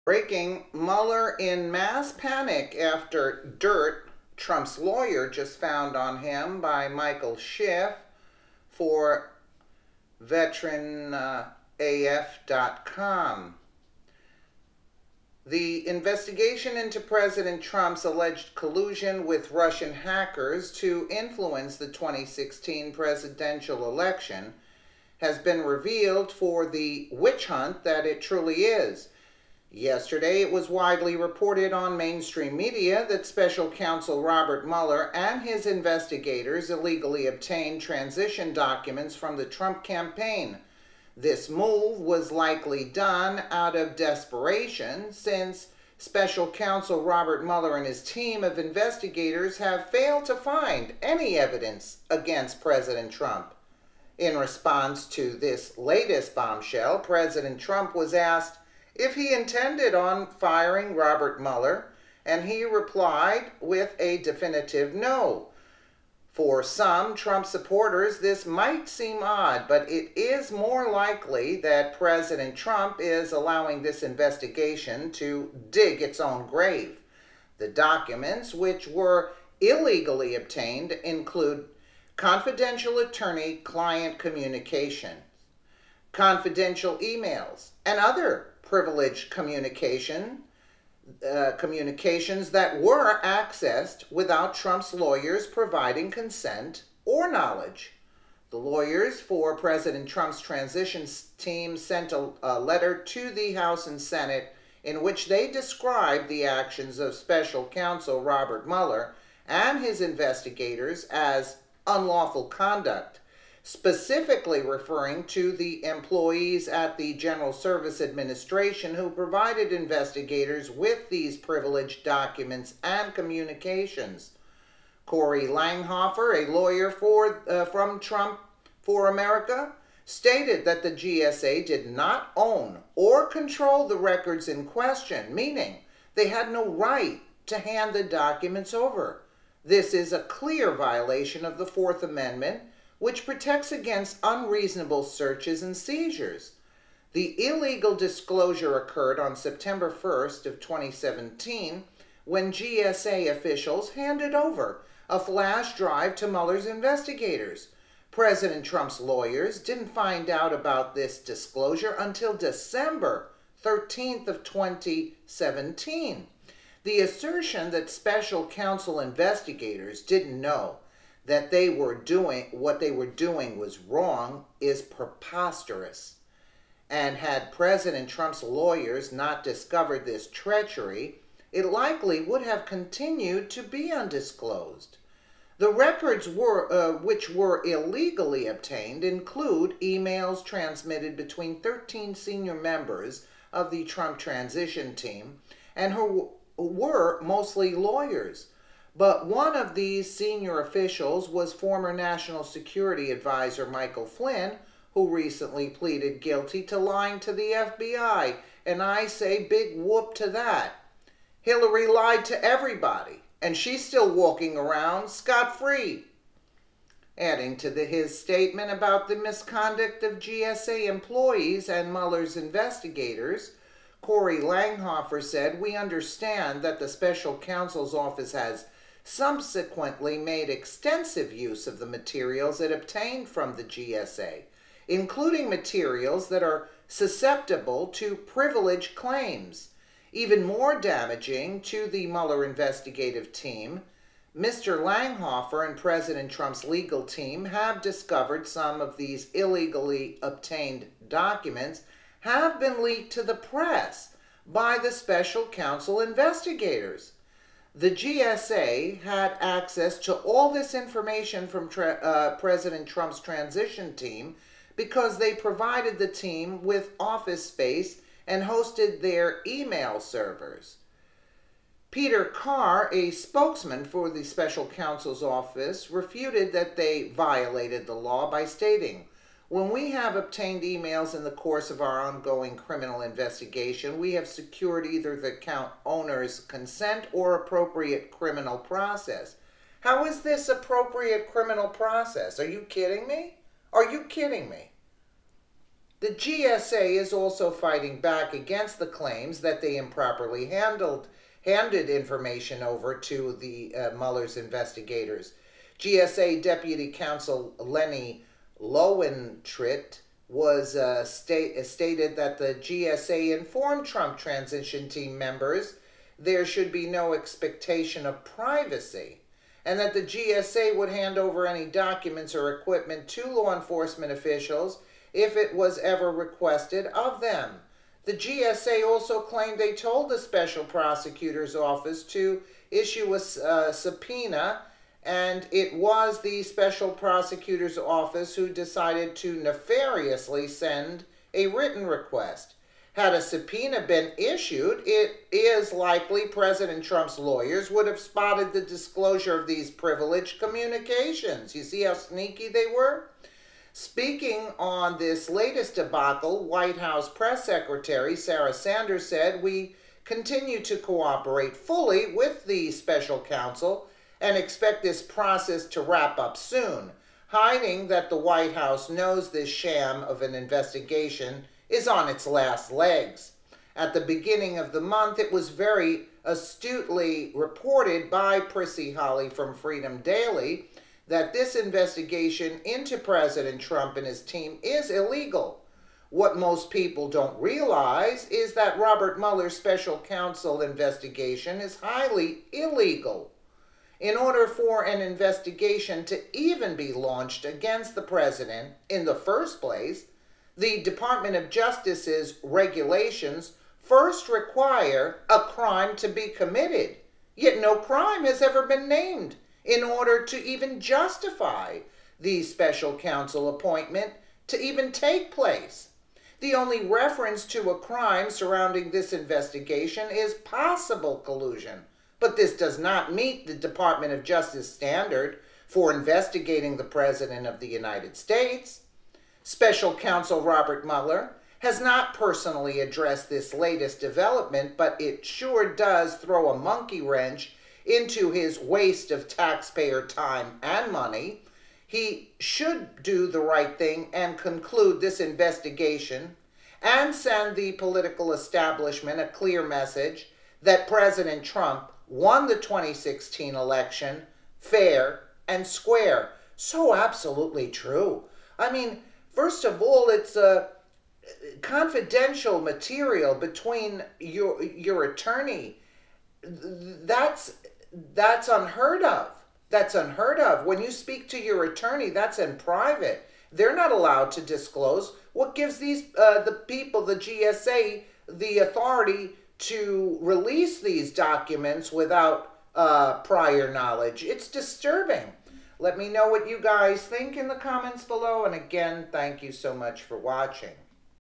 Breaking: Mueller in mass panic after dirt Trump's lawyer just found on him by Michael Schiff for veteranaf.com. The investigation into President Trump's alleged collusion with Russian hackers to influence the 2016 presidential election has been revealed for the witch hunt that it truly is. Yesterday, it was widely reported on mainstream media that Special Counsel Robert Mueller and his investigators illegally obtained transition documents from the Trump campaign. This move was likely done out of desperation, since Special Counsel Robert Mueller and his team of investigators have failed to find any evidence against President Trump. In response to this latest bombshell, President Trump was asked if he intended on firing Robert Mueller, and he replied with a definitive no. For some Trump supporters, this might seem odd, but it is more likely that President Trump is allowing this investigation to dig its own grave. The documents, which were illegally obtained, include confidential attorney-client communications, confidential emails, and other privileged communications that were accessed without Trump's lawyers providing consent or knowledge. The lawyers for President Trump's transition team sent a letter to the House and Senate in which they described the actions of Special Counsel Robert Mueller and his investigators as unlawful conduct, specifically referring to the employees at the General Service Administration who provided investigators with these privileged documents and communications. Corey Langhofer, a lawyer from Trump for America, stated that the GSA did not own or control the records in question, meaning they had no right to hand the documents over. This is a clear violation of the Fourth Amendment, which protects against unreasonable searches and seizures. The illegal disclosure occurred on September 1st of 2017 when GSA officials handed over a flash drive to Mueller's investigators. President Trump's lawyers didn't find out about this disclosure until December 13th of 2017. The assertion that special counsel investigators didn't know that what they were doing was wrong is preposterous. And had President Trump's lawyers not discovered this treachery, it likely would have continued to be undisclosed. The records which were illegally obtained include emails transmitted between 13 senior members of the Trump transition team and who were mostly lawyers. But one of these senior officials was former National Security Advisor Michael Flynn, who recently pleaded guilty to lying to the FBI, and I say big whoop to that. Hillary lied to everybody, and she's still walking around scot-free. Adding to his statement about the misconduct of GSA employees and Mueller's investigators, Corey Langhofer said, "We understand that the special counsel's office has subsequently made extensive use of the materials it obtained from the GSA, including materials that are susceptible to privilege claims. Even more damaging to the Mueller investigative team, Mr. Langhofer and President Trump's legal team have discovered some of these illegally obtained documents have been leaked to the press by the special counsel investigators. The GSA had access to all this information from President Trump's transition team because they provided the team with office space and hosted their email servers." Peter Carr, a spokesman for the special counsel's office, refuted that they violated the law by stating, "When we have obtained emails in the course of our ongoing criminal investigation, we have secured either the account owner's consent or appropriate criminal process." How is this appropriate criminal process? Are you kidding me? Are you kidding me? The GSA is also fighting back against the claims that they improperly handed information over to the Mueller's investigators. GSA Deputy Counsel Lenny Lowentritt was stated that the GSA informed Trump transition team members there should be no expectation of privacy, and that the GSA would hand over any documents or equipment to law enforcement officials if it was ever requested of them. The GSA also claimed they told the Special Prosecutor's Office to issue a subpoena, and it was the Special Prosecutor's Office who decided to nefariously send a written request. Had a subpoena been issued, it is likely President Trump's lawyers would have spotted the disclosure of these privileged communications. You see how sneaky they were? Speaking on this latest debacle, White House Press Secretary Sarah Sanders said, "We continue to cooperate fully with the special counsel and expect this process to wrap up soon," hiding that the White House knows this sham of an investigation is on its last legs. At the beginning of the month, it was very astutely reported by Prissy Holly from Freedom Daily that this investigation into President Trump and his team is illegal. What most people don't realize is that Robert Mueller's special counsel investigation is highly illegal. In order for an investigation to even be launched against the president in the first place, the Department of Justice's regulations first require a crime to be committed, yet no crime has ever been named in order to even justify the special counsel appointment to even take place. The only reference to a crime surrounding this investigation is possible collusion, but this does not meet the Department of Justice standard for investigating the President of the United States. Special Counsel Robert Mueller has not personally addressed this latest development, but it sure does throw a monkey wrench into his waste of taxpayer time and money. He should do the right thing and conclude this investigation and send the political establishment a clear message that President Trump won the 2016 election fair and square. So absolutely true. I mean, first of all, it's a confidential material between your attorney. That's unheard of. That's unheard of. When you speak to your attorney, that's in private. They're not allowed to disclose. What gives these the people, the GSA, the authority to release these documents without prior knowledge? It's disturbing. Let me know what you guys think in the comments below. And again, thank you so much for watching.